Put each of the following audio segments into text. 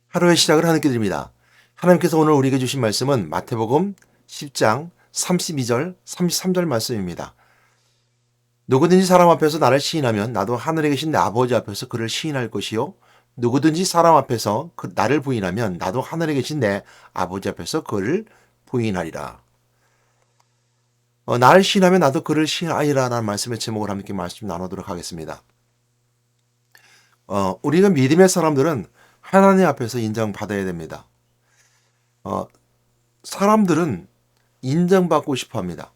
하루의 시작을 하나님께 드립니다. 하나님께서 오늘 우리에게 주신 말씀은 마태복음 10장 32절, 33절 말씀입니다. 누구든지 사람 앞에서 나를 시인하면 나도 하늘에 계신 내 아버지 앞에서 그를 시인할 것이요. 누구든지 사람 앞에서 나를 부인하면 나도 하늘에 계신 내 아버지 앞에서 그를 부인하리라. 나를 시인하면 나도 그를 시인하리라 라는 말씀의 제목을 함께 말씀 나누도록 하겠습니다. 우리가 믿음의 사람들은 하나님 앞에서 인정받아야 됩니다. 사람들은 인정받고 싶어 합니다.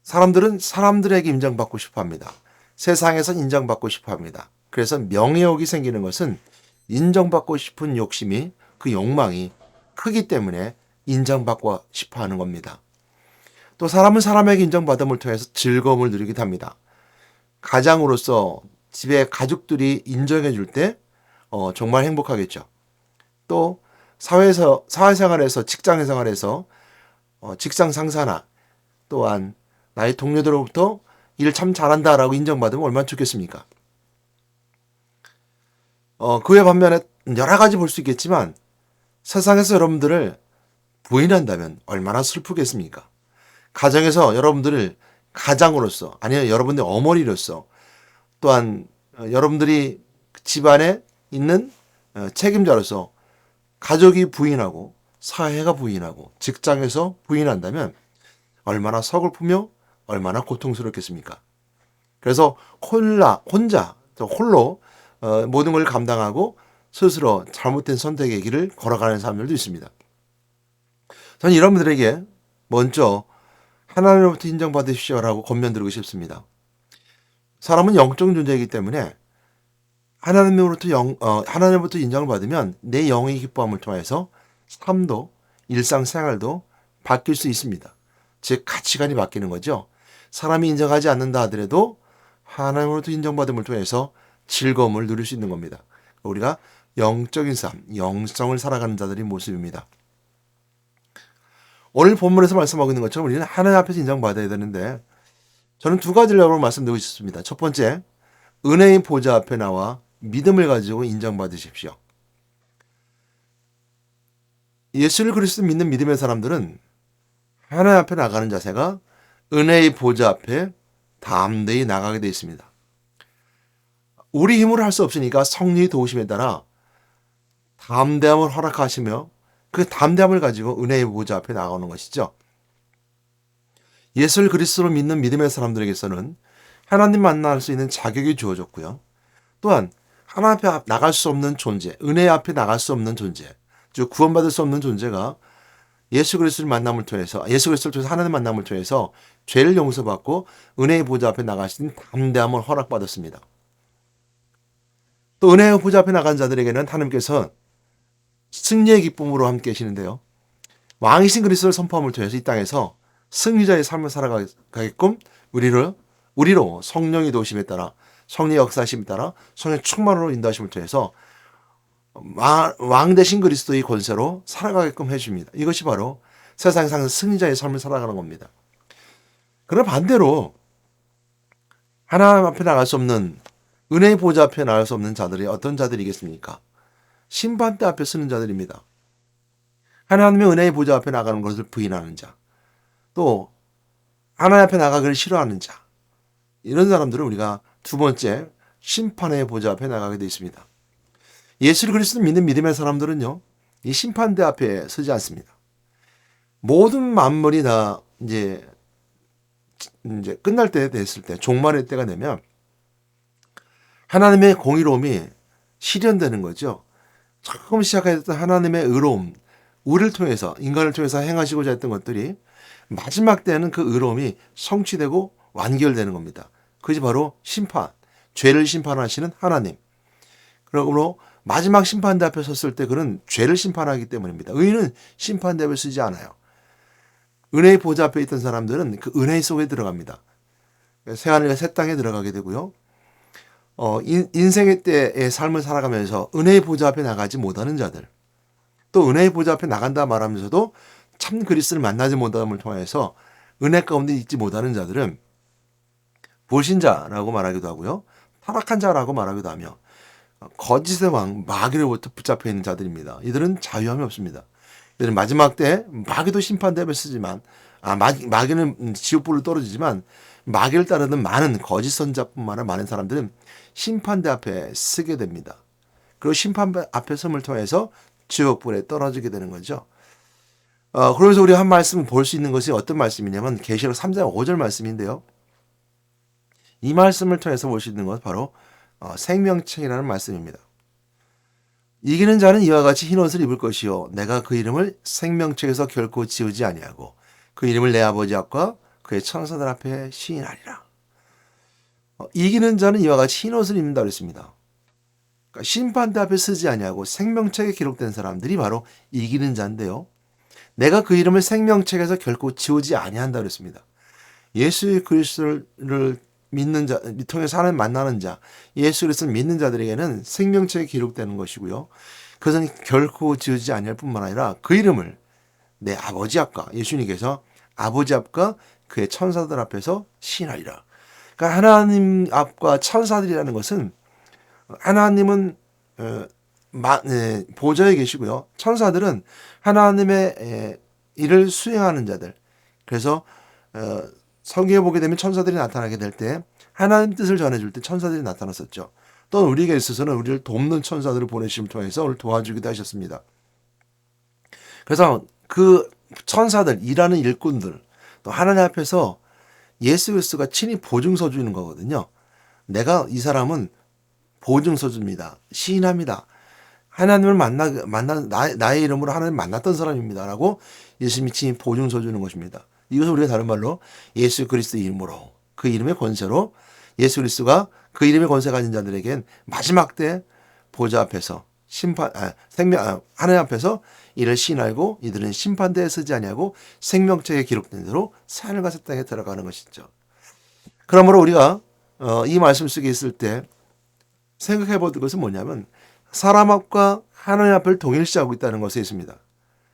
사람들은 사람들에게 인정받고 싶어 합니다. 세상에서 인정받고 싶어 합니다. 그래서 명예욕이 생기는 것은 인정받고 싶은 욕심이, 그 욕망이 크기 때문에 인정받고 싶어 하는 겁니다. 또 사람은 사람에게 인정받음을 통해서 즐거움을 누리기도 합니다. 가장으로서 집에 가족들이 인정해 줄 때 정말 행복하겠죠. 또 사회생활에서 직장 생활에서 직장 상사나 또한 나의 동료들로부터 일 참 잘한다라고 인정받으면 얼마나 좋겠습니까? 그에 반면에 여러 가지 볼 수 있겠지만 세상에서 여러분들을 부인한다면 얼마나 슬프겠습니까? 가정에서 여러분들을 가장으로서 아니면 여러분의 어머니로서 또한 여러분들이 집안에 있는 책임자로서 가족이 부인하고 사회가 부인하고 직장에서 부인한다면 얼마나 서글프며 얼마나 고통스럽겠습니까? 그래서 혼자 홀로 모든 걸 감당하고 스스로 잘못된 선택의 길을 걸어가는 사람들도 있습니다. 저는 이런 분들에게 먼저 하나님으로부터 인정받으십시오라고 권면드리고 싶습니다. 사람은 영적 존재이기 때문에 하나님으로부터 인정을 받으면 내 영의 기뻐함을 통해서 삶도 일상생활도 바뀔 수 있습니다. 즉 가치관이 바뀌는 거죠. 사람이 인정하지 않는다 하더라도 하나님으로부터 인정받음을 통해서 즐거움을 누릴 수 있는 겁니다. 우리가 영적인 삶, 영성을 살아가는 자들의 모습입니다. 오늘 본문에서 말씀하고 있는 것처럼 우리는 하나님 앞에서 인정받아야 되는데 저는 두 가지를 여러분 말씀드리고 싶습니다. 첫 번째, 은혜의 보좌 앞에 나와 믿음을 가지고 인정받으십시오. 예수를 그리스도 믿는 믿음의 사람들은 하나님 앞에 나가는 자세가 은혜의 보좌 앞에 담대히 나가게 되어 있습니다. 우리 힘으로 할 수 없으니까 성령의 도우심에 따라 담대함을 허락하시며 그 담대함을 가지고 은혜의 보좌 앞에 나가는 것이죠. 예수를 그리스도로 믿는 믿음의 사람들에게서는 하나님 만날 수 있는 자격이 주어졌고요. 또한 하나님 앞에 나갈 수 없는 존재, 은혜 앞에 나갈 수 없는 존재, 즉 구원받을 수 없는 존재가 예수 그리스도를 만남을 통해서 하나님 만남을 통해서 죄를 용서받고 은혜의 보좌 앞에 나가신 담대함을 허락받았습니다. 또 은혜의 보좌 앞에 나간 자들에게는 하나님께서 승리의 기쁨으로 함께 계시는데요. 왕이신 그리스도를 선포함을 통해서 이 땅에서 승리자의 삶을 살아가게끔 우리로 성령의 도우심에 따라 성령의 역사심에 따라 성령의 충만으로 인도하심을 통해서 왕 대신 그리스도의 권세로 살아가게끔 해줍니다. 이것이 바로 세상상 승리자의 삶을 살아가는 겁니다. 그러나 반대로 하나님 앞에 나갈 수 없는 은혜의 보좌 앞에 나갈 수 없는 자들이 어떤 자들이겠습니까? 심판대 앞에 서는 자들입니다. 하나님의 은혜의 보좌 앞에 나가는 것을 부인하는 자, 또 하나님 앞에 나가기를 싫어하는 자, 이런 사람들은 우리가 두 번째 심판의 보좌 앞에 나가게 되어 있습니다. 예수 그리스도 믿는 믿음의 사람들은요, 이 심판대 앞에 서지 않습니다. 모든 만물이 다 이제 끝날 때 됐을 때, 종말의 때가 되면 하나님의 공의로움이 실현되는 거죠. 처음 시작했던 하나님의 의로움, 우리를 통해서, 인간을 통해서 행하시고자 했던 것들이 마지막 때는 그 의로움이 성취되고 완결되는 겁니다. 그것이 바로 심판, 죄를 심판하시는 하나님. 그러므로 마지막 심판대 앞에 섰을 때 그는 죄를 심판하기 때문입니다. 의인은 심판대 앞에 서지 않아요. 은혜의 보좌 앞에 있던 사람들은 그 은혜 속에 들어갑니다. 새하늘과 새 땅에 들어가게 되고요. 인생의 때의 삶을 살아가면서 은혜의 보좌 앞에 나가지 못하는 자들, 또 은혜의 보좌 앞에 나간다 말하면서도 참 그리스도를 만나지 못함을 통해서 은혜 가운데 있지 못하는 자들은 불신자라고 말하기도 하고요. 타락한 자라고 말하기도 하며 거짓의 왕 마귀로부터 붙잡혀 있는 자들입니다. 이들은 자유함이 없습니다. 이들은 마지막 때 마귀도 심판대에 쓰지만 마귀는 지옥불로 떨어지지만 마귀를 따르는 많은 거짓 선자뿐만 아니라 많은 사람들은 심판대 앞에 쓰게 됩니다. 그리고 심판대 앞에 섬을 통해서 지옥불에 떨어지게 되는 거죠. 그러면서 우리 한 말씀 볼 수 있는 것이 어떤 말씀이냐면 계시록 3장 5절 말씀인데요. 이 말씀을 통해서 볼 수 있는 것은 바로 생명책이라는 말씀입니다. 이기는 자는 이와 같이 흰옷을 입을 것이요 내가 그 이름을 생명책에서 결코 지우지 아니하고 그 이름을 내 아버지 앞과 그의 천사들 앞에 시인하리라. 이기는 자는 이와 같이 흰옷을 입는다 그랬습니다. 그러니까 심판대 앞에 쓰지 아니하고 생명책에 기록된 사람들이 바로 이기는 자인데요. 내가 그 이름을 생명책에서 결코 지우지 아니한다 그랬습니다. 예수 그리스도를 믿는 자, 통해서 하나님 만나는 자, 예수 그리스도를 믿는 자들에게는 생명책에 기록되는 것이고요. 그것은 결코 지우지 아니할 뿐만 아니라 그 이름을 내 아버지 앞과 예수님께서 아버지 앞과 그의 천사들 앞에서 시인하리라. 그러니까 하나님 앞과 천사들이라는 것은 하나님은 보좌에 계시고요. 천사들은 하나님의 일을 수행하는 자들. 그래서 성경에 보게 되면 천사들이 나타나게 될 때 하나님 뜻을 전해줄 때 천사들이 나타났었죠. 또 우리에게 있어서는 우리를 돕는 천사들을 보내심을 통해서 우리를 도와주기도 하셨습니다. 그래서 그 천사들, 일하는 일꾼들, 또 하나님 앞에서 예수 그리스도가 친히 보증서 주는 거거든요. 내가 이 사람은 보증서 줍니다. 시인합니다. 하나님을 나의 이름으로 하나님을 만났던 사람입니다라고 예수님이 친히 보증서 주는 것입니다. 이것을 우리가 다른 말로 예수 그리스도 이름으로 그 이름의 권세로 예수 그리스도가 그 이름의 권세 가진 자들에겐 마지막 때 보좌 앞에서 하나님 앞에서 이를 시인하고 이들은 심판대에 서지 아니하고 생명책에 기록된 대로 하늘과 새 땅에 들어가는 것이죠. 그러므로 우리가 이 말씀 속에 있을 때 생각해 볼 것은 뭐냐면 사람 앞과 하나님 앞을 동일시하고 있다는 것에 있습니다.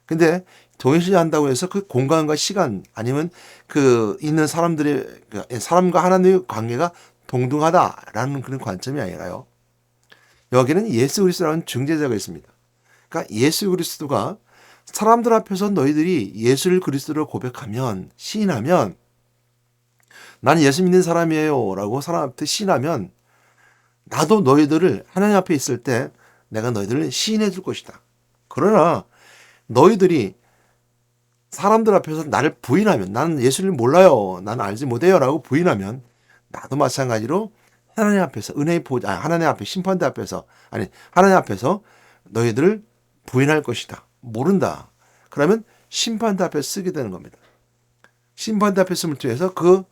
근데 동일시한다고 해서 그 공간과 시간 아니면 그 있는 사람과 하나님의 관계가 동등하다라는 그런 관점이 아니라요. 여기는 예수 그리스도라는 중재자가 있습니다. 그러니까 예수 그리스도가 사람들 앞에서 너희들이 예수 그리스도를 고백하면 시인하면 나는 예수 믿는 사람이에요 라고 사람 앞에 시인하면 나도 너희들을 하나님 앞에 있을 때 내가 너희들을 시인해 줄 것이다. 그러나 너희들이 사람들 앞에서 나를 부인하면 나는 예수를 몰라요. 나는 알지 못해요. 라고 부인하면 나도 마찬가지로 하나님 앞에서 은혜의 보좌, 하나님 앞에 심판대 앞에서 하나님 앞에서 너희들을 부인할 것이다. 모른다. 그러면 심판대 앞에 쓰게 되는 겁니다. 심판대 앞에 쓰을 통해서 그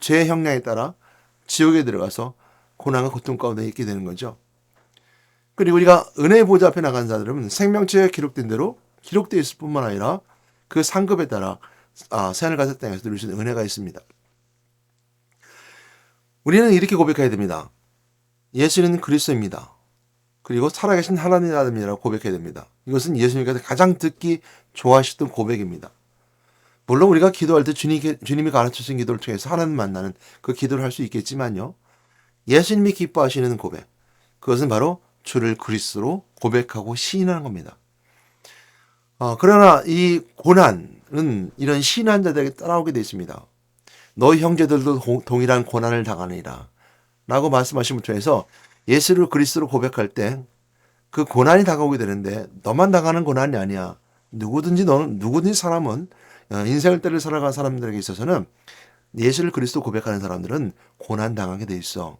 죄의 형량에 따라 지옥에 들어가서 고난과 고통 가운데 있게 되는 거죠. 그리고 우리가 은혜의 보좌 앞에 나간 자들은 생명책에 기록된 대로 기록되어 있을 뿐만 아니라 그 상급에 따라 새하늘과 새 땅에서 누릴 수 있는 은혜가 있습니다. 우리는 이렇게 고백해야 됩니다. 예수는 그리스도입니다. 그리고 살아계신 하나님의 아들이라고 고백해야 됩니다. 이것은 예수님께서 가장 듣기 좋아하셨던 고백입니다. 물론 우리가 기도할 때 주님이 가르쳐주신 기도를 통해서 하나님 만나는 그 기도를 할 수 있겠지만요. 예수님이 기뻐하시는 고백, 그것은 바로 주를 그리스도로 고백하고 시인하는 겁니다. 그러나 이 고난은 이런 시인한 자들에게 따라오게 되어 있습니다. 너희 형제들도 동일한 고난을 당하느니라 라고 말씀하심을 통해서 예수를 그리스도로 고백할 때 그 고난이 다가오게 되는데 너만 당하는 고난이 아니야. 누구든지 사람은 인생을 때를 살아가는 사람들에게 있어서는 예수를 그리스도 고백하는 사람들은 고난 당하게 돼 있어.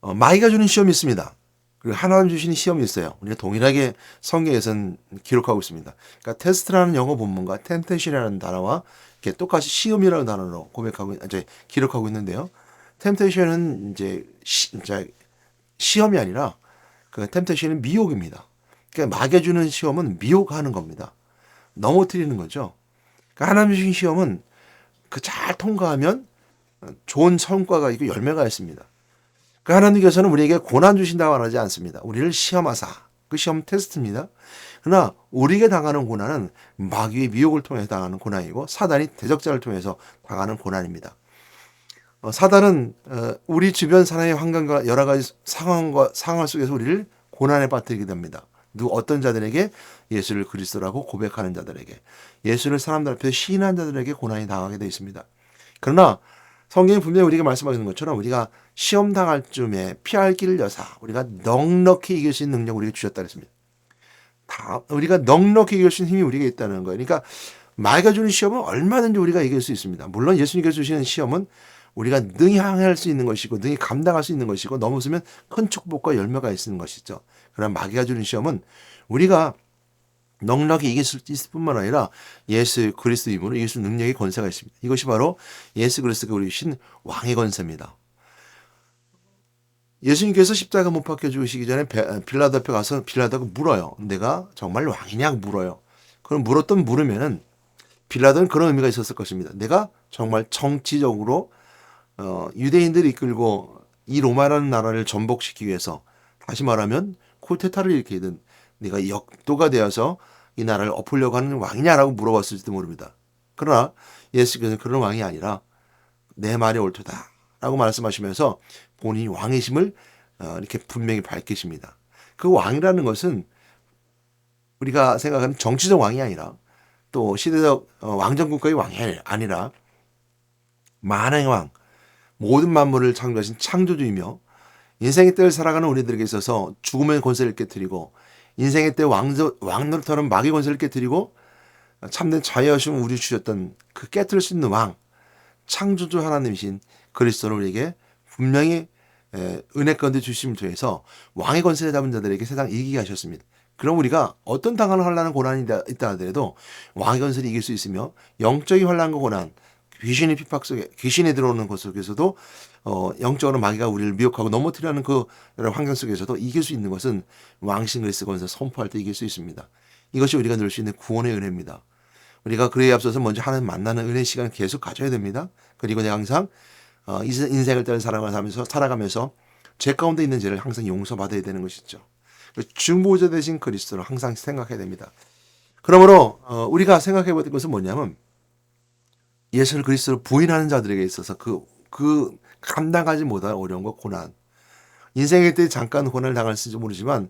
마귀가 주는 시험이 있습니다. 그리고 하나님 주시는 시험이 있어요. 우리가 동일하게 성경에서는 기록하고 있습니다. 그러니까 테스트라는 영어 본문과 템테이션이라는 단어와 이렇게 똑같이 시험이라는 단어로 기록하고 있는데요. 템테이션은 이제 시험이 아니라 그 템테이션은 미혹입니다. 그러니까 마귀가 주는 시험은 미혹하는 겁니다. 넘어뜨리는 거죠. 그러니까 하나님 주신 시험은 그 잘 통과하면 좋은 성과가 있고 열매가 있습니다. 그 하나님께서는 우리에게 고난 주신다고 하지 않습니다. 우리를 시험하사. 그 시험 테스트입니다. 그러나 우리에게 당하는 고난은 마귀의 미혹을 통해서 당하는 고난이고 사단이 대적자를 통해서 당하는 고난입니다. 사단은 우리 주변 사람의 환경과 여러 가지 상황 속에서 우리를 고난에 빠뜨리게 됩니다. 어떤 자들에게 예수를 그리스도라고 고백하는 자들에게, 예수를 사람들 앞에서 시인한 자들에게 고난이 당하게 되어 있습니다. 그러나 성경이 분명히 우리가 말씀하시는 것처럼 우리가 시험 당할 쯤에 피할 길을 여사 우리가 넉넉히 이길 수 있는 능력 우리에게 주셨다 그랬습니다. 우리가 넉넉히 이길 수 있는 힘이 우리에게 있다는 거예요. 그러니까 마귀가 주는 시험은 얼마든지 우리가 이길 수 있습니다. 물론 예수님께서 주시는 시험은 우리가 능히 항해할 수 있는 것이고 능히 감당할 수 있는 것이고 넘어서면 큰 축복과 열매가 있는 것이죠. 그러나 마귀가 주는 시험은 우리가 넉넉히 이길 수 있을 뿐만 아니라 예수 그리스도 이름으로 이길 수 있는 능력의 권세가 있습니다. 이것이 바로 예수 그리스도가 우리 주신 왕의 권세입니다. 예수님께서 십자가 못 박혀 죽으시기 전에 빌라도 앞에 가서 빌라도가 물어요. 내가 정말 왕이냐 물어요. 그럼 물으면은 빌라도는 그런 의미가 있었을 것입니다. 내가 정말 정치적으로 유대인들을 이끌고 이 로마라는 나라를 전복시키기 위해서, 다시 말하면 쿠데타를 일으키든 네가 역도가 되어서 이 나라를 엎으려고 하는 왕이냐라고 물어봤을지도 모릅니다. 그러나 예수께서는 그런 왕이 아니라 내 말이 옳도다 라고 말씀하시면서 본인이 왕이심을 이렇게 분명히 밝히십니다. 그 왕이라는 것은 우리가 생각하는 정치적 왕이 아니라 또 시대적 왕정국가의 왕이 아니라 만왕의 왕, 모든 만물을 창조하신 창조주이며 인생의 때를 살아가는 우리들에게 있어서 죽음의 권세를 깨뜨리고 인생의 때 왕노릇하는 마귀 권세를 깨뜨리고 참된 자유하심을 우리 주셨던 그 깨뜨릴 수 있는 왕, 창조주 하나님이신 그리스도를 우리에게 분명히 은혜 가운데 주심을 통해서 왕의 권세를 잡은 자들에게 세상 이기게 하셨습니다. 그럼 우리가 어떤 당하는 환난과 고난이 있다 하더라도 왕의 권세를 이길 수 있으며 영적인 환난과 고난, 귀신의 핍박 속에, 귀신이 들어오는 곳 속에서도 영적으로 마귀가 우리를 미혹하고 넘어뜨리는 그 여러 환경 속에서도 이길 수 있는 것은 왕신 그리스도 권세 선포할 때 이길 수 있습니다. 이것이 우리가 누릴 수 있는 구원의 은혜입니다. 우리가 그에 앞서서 먼저 하나님 만나는 은혜 시간을 계속 가져야 됩니다. 그리고 내가 항상 인생을 따라 살아가면서 죄 가운데 있는 죄를 항상 용서받아야 되는 것이죠. 중보자 되신 그리스도를 항상 생각해야 됩니다. 그러므로 우리가 생각해 볼 것은 뭐냐면 예수 그리스도를 부인하는 자들에게 있어서 그 감당하지 못할 어려움과 고난, 인생의 때 잠깐 고난을 당할지 모르지만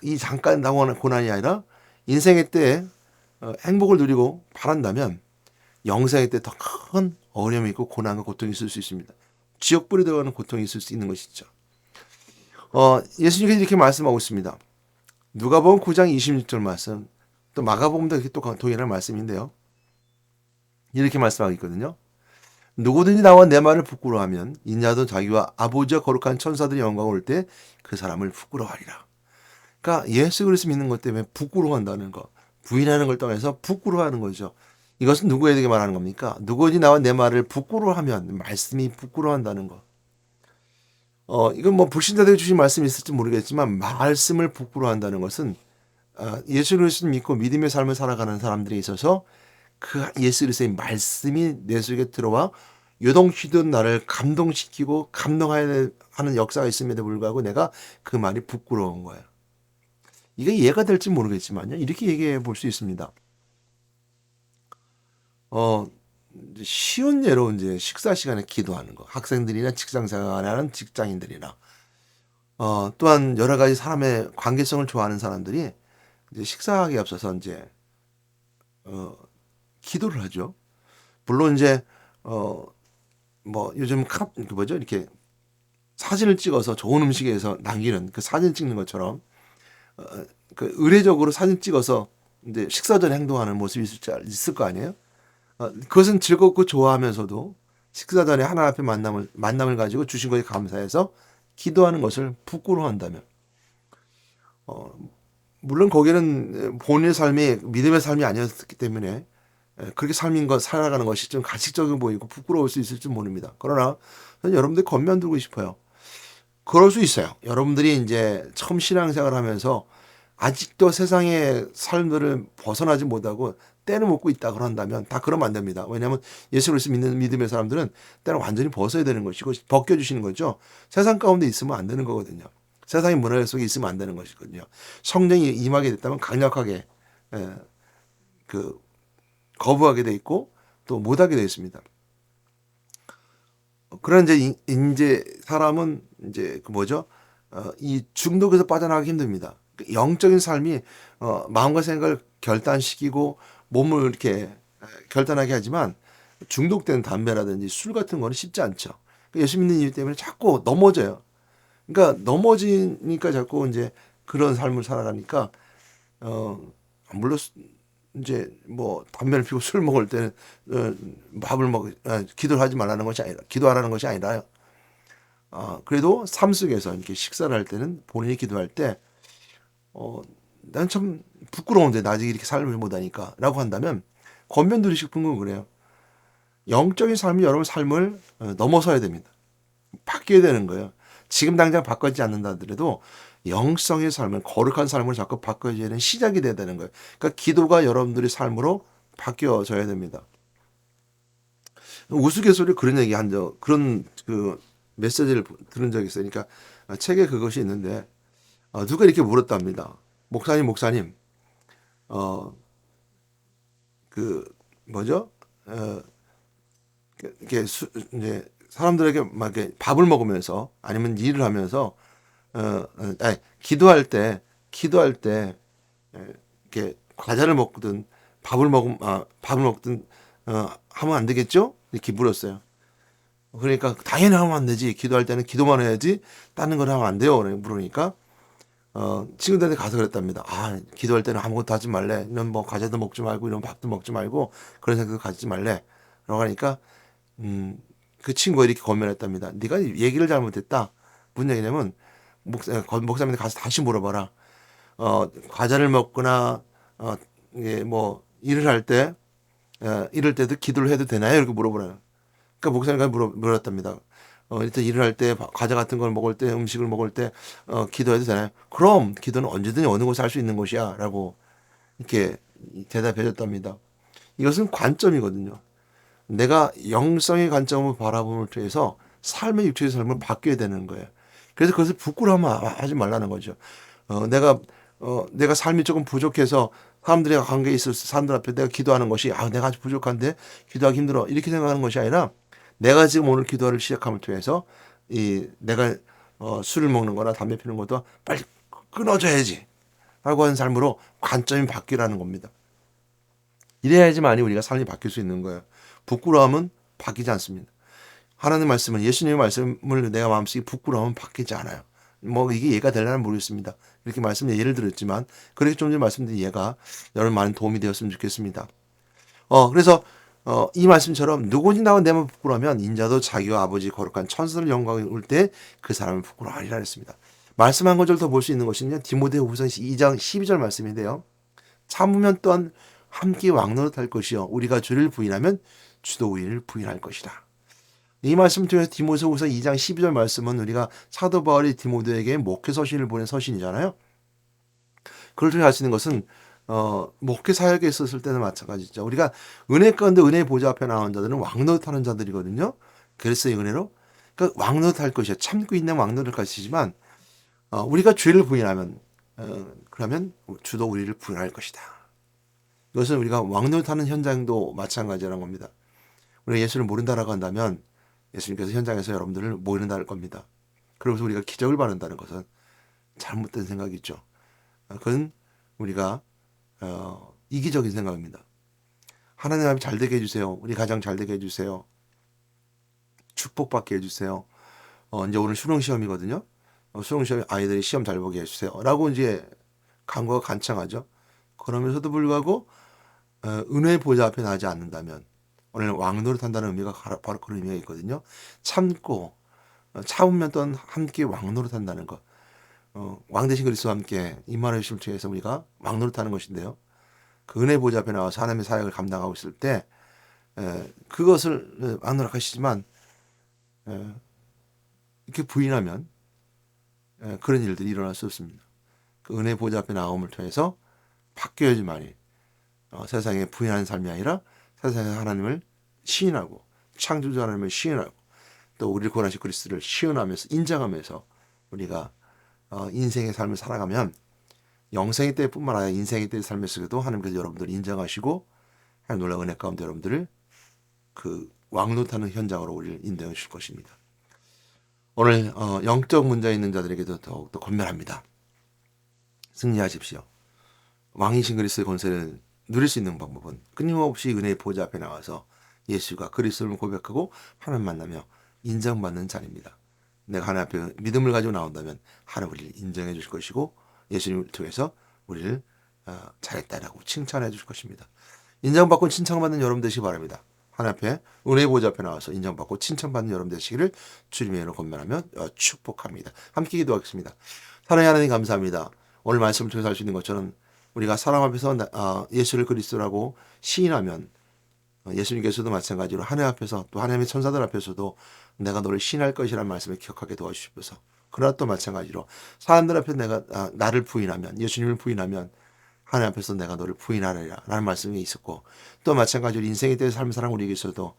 이 잠깐 당하는 고난이 아니라 인생의 때 행복을 누리고 바란다면 영생의 때 더 큰 어려움이 있고 고난과 고통이 있을 수 있습니다. 지옥불에 들어가는 고통이 있을 수 있는 것이죠. 예수님께서 이렇게 말씀하고 있습니다. 누가복음 9장 26절 말씀, 또 마가복음도 이렇게 또 동일한 말씀인데요. 이렇게 말씀하고 있거든요. 누구든지 나와 내 말을 부끄러워하면 인자도 자기와 아버지와 거룩한 천사들의 영광을 올 때 그 사람을 부끄러워하리라. 그러니까 예수 그리스도 믿는 것 때문에 부끄러워한다는 거, 부인하는 걸 통해서 부끄러워하는 거죠. 이것은 누구에게 말하는 겁니까? 누구든지 나와 내 말을 부끄러워하면, 말씀이 부끄러워한다는 거. 이건 뭐 불신자들이 주신 말씀이 있을지 모르겠지만 말씀을 부끄러워한다는 것은 예수 그리스도를 믿고 믿음의 삶을 살아가는 사람들에 있어서 그 예수 그리스도의 말씀이 내 속에 들어와 요동치던 나를 감동시키고 감동하는 역사가 있음에도 불구하고 내가 그 말이 부끄러운 거예요. 이게 이해가 될지 모르겠지만요. 이렇게 얘기해 볼 수 있습니다. 쉬운 예로 이제 식사 시간에 기도하는 거. 학생들이나 직장생활하는 직장인들이나 또한 여러 가지 사람의 관계성을 좋아하는 사람들이 이제 식사하기에 앞서서 이제 기도를 하죠. 물론 이제 뭐 요즘 뭐죠? 이렇게 사진을 찍어서 좋은 음식에서 남기는 그 사진 찍는 것처럼 그 의례적으로 사진 찍어서 이제 식사 전에 행동하는 모습이 있을 거 아니에요? 그것은 즐겁고 좋아하면서도 식사 전에 하나님 앞에 만남을 가지고 주신 것에 감사해서 기도하는 것을 부끄러워한다면, 물론 거기는 본인의 삶이 믿음의 삶이 아니었기 때문에 그렇게 살아가는 것이 좀 가식적으로 보이고 부끄러울 수 있을지 모릅니다. 그러나 저는 여러분들 건면들고 싶어요. 그럴 수 있어요. 여러분들이 이제 처음 신앙생활을 하면서 아직도 세상의 삶들을 벗어나지 못하고 때를 묻고 있다 그런다면 다 그러면 안 됩니다. 왜냐하면 예수 그리스도 믿는 믿음의 사람들은 때를 완전히 벗어야 되는 것이고 벗겨주시는 거죠. 세상 가운데 있으면 안 되는 거거든요. 세상의 문화 속에 있으면 안 되는 것이거든요. 성령이 임하게 됐다면 강력하게 거부하게 돼 있고 또 못하게 돼 있습니다. 그런 이제 사람은 이제 그 뭐죠? 이 중독에서 빠져나가기 힘듭니다. 그 영적인 삶이 마음과 생각을 결단시키고 몸을 이렇게 결단하게 하지만 중독된 담배라든지 술 같은 거는 쉽지 않죠. 그 예수 믿는 이유 때문에 자꾸 넘어져요. 그러니까 넘어지니까 자꾸 이제 그런 삶을 살아가니까 어 물론 이제 뭐 담배를 피우고 술 먹을 때는 밥을 기도를 하지 말라는 것이 아니라 기도하라는 것이 아니라요. 그래도 삶 속에서 이렇게 식사를 할 때는 본인이 기도할 때 난 참 부끄러운데 나 아직 이렇게 삶을 못하니까라고 한다면 권면드리고 싶은 건 그래요. 영적인 삶이 여러분 삶을 넘어서야 됩니다. 바뀌어야 되는 거예요. 지금 당장 바뀌지 않는다 하더라도 영성의 삶을 거룩한 삶으로 자꾸 바꿔야 되는 시작이 돼야 되는 거예요. 그러니까 기도가 여러분들의 삶으로 바뀌어져야 됩니다. 우스갯소리 그런 얘기 그런 그 메시지를 들은 적이 있어요. 그러니까 책에 그것이 있는데 누가 이렇게 물었답니다. 목사님, 어, 그 뭐죠? 어, 이렇게 이제 사람들에게 막 이렇게 밥을 먹으면서 아니면 일을 하면서 아니, 기도할 때 이렇게 과자를 먹든 밥을 먹든 하면 안 되겠죠? 이렇게 물었어요. 그러니까 당연히 하면 안 되지. 기도할 때는 기도만 해야지. 다른 걸 하면 안 돼요. 물으니까 친구들한테 가서 그랬답니다. 기도할 때는 아무것도 하지 말래. 이런 뭐 과자도 먹지 말고 이런 밥도 먹지 말고 그런 생각도 가지지 말래. 라고 하니까 그 친구가 이렇게 권면했답니다. 네가 얘기를 잘못했다. 무슨 얘기냐면 목사님한테 가서 다시 물어봐라. 과자를 먹거나 이게 뭐 일을 할 때 이럴 때도 기도를 해도 되나요? 이렇게 물어보라요. 그러니까 목사님과 물었답니다. 일단 일을 할 때 과자 같은 걸 먹을 때 음식을 먹을 때 기도해도 되나요? 그럼 기도는 언제든지 어느 곳에 할 수 있는 것이야라고 이렇게 대답해 줬답니다. 이것은 관점이거든요. 내가 영성의 관점을 바라봄을 통해서 삶의 육체의 삶을 바뀌어야 되는 거예요. 그래서 그것을 부끄러워하지 말라는 거죠. 내가 삶이 조금 부족해서 사람들과 관계에 있어서 사람들 앞에 내가 기도하는 것이 내가 아주 부족한데 기도하기 힘들어 이렇게 생각하는 것이 아니라 내가 지금 오늘 기도를 시작함을 통해서 내가 술을 먹는 거나 담배 피우는 것도 빨리 끊어져야지 하고 하는 삶으로 관점이 바뀌라는 겁니다. 이래야지만이 우리가 삶이 바뀔 수 있는 거예요. 부끄러움은 바뀌지 않습니다. 하나님 말씀은 예수님의 말씀을 내가 마음속에 부끄러움은 바뀌지 않아요. 뭐 이게 이해가 되려나 모르겠습니다. 이렇게 예를 들었지만 그렇게 좀 전에 말씀드린 예가 여러분 많은 도움이 되었으면 좋겠습니다. 그래서 이 말씀처럼 누구든지 나와 내만 부끄러우면 인자도 자기와 아버지 거룩한 천사를 영광에 올 때 그 사람을 부끄러워하리라 했습니다. 말씀 한 구절 더 볼 수 있는 것은요. 디모데후서 2장 12절 말씀인데요. 참으면 또한 함께 왕노릇할 것이요 우리가 주를 부인하면 주도 우리를 부인할 것이다. 이 말씀 통해서 디모데후서 2장 12절 말씀은 우리가 사도 바울이 디모데에게 목회 서신을 보낸 서신이잖아요. 그걸 통해 알 수 있는 것은 목회 사역에 있었을 때는 마찬가지죠. 우리가 은혜 가운데 은혜의 보좌 앞에 나온 자들은 왕노릇하는 자들이거든요. 그래서 이 은혜로 그러니까 왕노릇할 것이야. 참고 있는 왕노릇할 것이지만 우리가 죄를 부인하면 그러면 주도 우리를 부인할 것이다. 이것은 우리가 왕노릇하는 현장도 마찬가지라는 겁니다. 우리가 예수를 모른다라고 한다면 예수님께서 현장에서 여러분들을 모른다 할 겁니다. 그러면서 우리가 기적을 받는다는 것은 잘못된 생각이죠. 그건 우리가 이기적인 생각입니다. 하나님 앞에 잘 되게 해주세요. 우리 가정 잘 되게 해주세요. 축복받게 해주세요. 이제 오늘 수능 시험이거든요. 수능 시험에 아이들이 시험 잘 보게 해주세요. 라고 이제 간구가 간청하죠. 그러면서도 불구하고 은혜의 보좌 앞에 나지 않는다면 오늘 왕노릇 한다는 의미가 바로 그런 의미가 있거든요. 참으면 또한 함께 왕노릇 한다는 것. 왕 대신 그리스도와 함께 임마누엘 주심을 통해서 우리가 왕노릇하는 것인데요. 그 은혜 보좌 앞에 나와서 하나님의 사역을 감당하고 있을 때 그것을 왕노릇하시지만 이렇게 부인하면 그런 일들이 일어날 수 없습니다. 그 은혜 보좌 앞에 나옴을 통해서 바뀌어야지만이 세상에 부인하는 삶이 아니라 세상에 하나님을 시인하고 창조주 하나님을 시인하고 또 우리를 구원하신 그리스도를 시인하면서 인정하면서 우리가 인생의 삶을 살아가면 영생의 때뿐만 아니라 인생의 때의 삶 속에도 하나님께서 여러분들을 인정하시고 하나님 놀라운 은혜 가운데 여러분들을 그 왕노타는 현장으로 우리를 인도해 주실 것입니다. 오늘 영적 문제 있는 자들에게도 더욱더 권면합니다. 승리하십시오. 왕이신 그리스도의 권세를 누릴 수 있는 방법은 끊임없이 은혜의 보좌 앞에 나와서 예수가 그리스도를 고백하고 하나님 만나며 인정받는 자리입니다. 내가 하나님 앞에 믿음을 가지고 나온다면 하나님 우리를 인정해 주실 것이고 예수님을 통해서 우리를 잘했다라고 칭찬해 주실 것입니다. 인정받고 칭찬받는 여러분 되시기 바랍니다. 하나님 앞에 은혜의 보좌 앞에 나와서 인정받고 칭찬받는 여러분 되시기를 주님의 이름으로 권면하며 축복합니다. 함께 기도하겠습니다. 사랑의 하나님 감사합니다. 오늘 말씀을 통해서 할 수 있는 것처럼 우리가 사람 앞에서 예수를 그리스도라고 시인하면 예수님께서도 마찬가지로 하나님 앞에서 또 하나님의 천사들 앞에서도 내가 너를 시인할 것이라는 말씀을 기억하게 도와주시옵소서. 그러나 또 마찬가지로 사람들 앞에 내가 나를 부인하면 예수님을 부인하면 하나님 앞에서 내가 너를 부인하리라 라는 말씀이 있었고 또 마찬가지로 인생에 대해서 삶을 사는 우리에게서도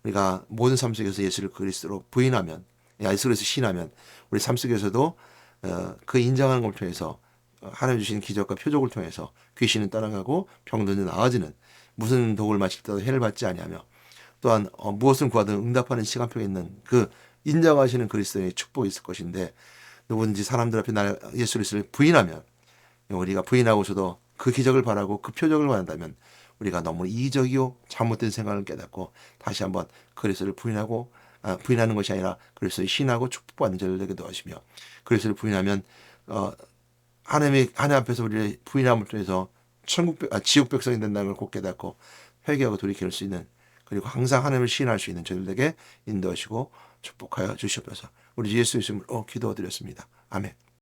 우리가 모든 삶 속에서 예수를 그리스도로 부인하면 예수 그리스도 시인하면 우리 삶 속에서도 그 인정하는 걸 통해서 하나님 주신 기적과 표적을 통해서 귀신은 떠나가고 병든은 나아지는 무슨 독을 마실 때도 해를 받지 아니하며 또한 무엇을 구하든 응답하는 시간표에 있는 그 인정하시는 그리스도의 축복이 있을 것인데 누구든지 사람들 앞에 예수 그리스도를 부인하면 우리가 부인하고서도 그 기적을 바라고 그 표적을 바란다면 우리가 너무 이기적이요 잘못된 생각을 깨닫고 다시 한번 그리스도를 부인하는 것이 아니라 그리스도를 신하고 축복받는 자를 되게 도와주시며 그리스도를 부인하면 하나님 앞에서 우리를 부인함을 통해서 지옥 백성이 된다는 걸 꼭 깨닫고 회개하고 돌이킬 수 있는 그리고 항상 하나님을 시인할 수 있는 저희들에게 인도하시고 축복하여 주시옵소서. 우리 예수 이름으로 기도드렸습니다. 아멘.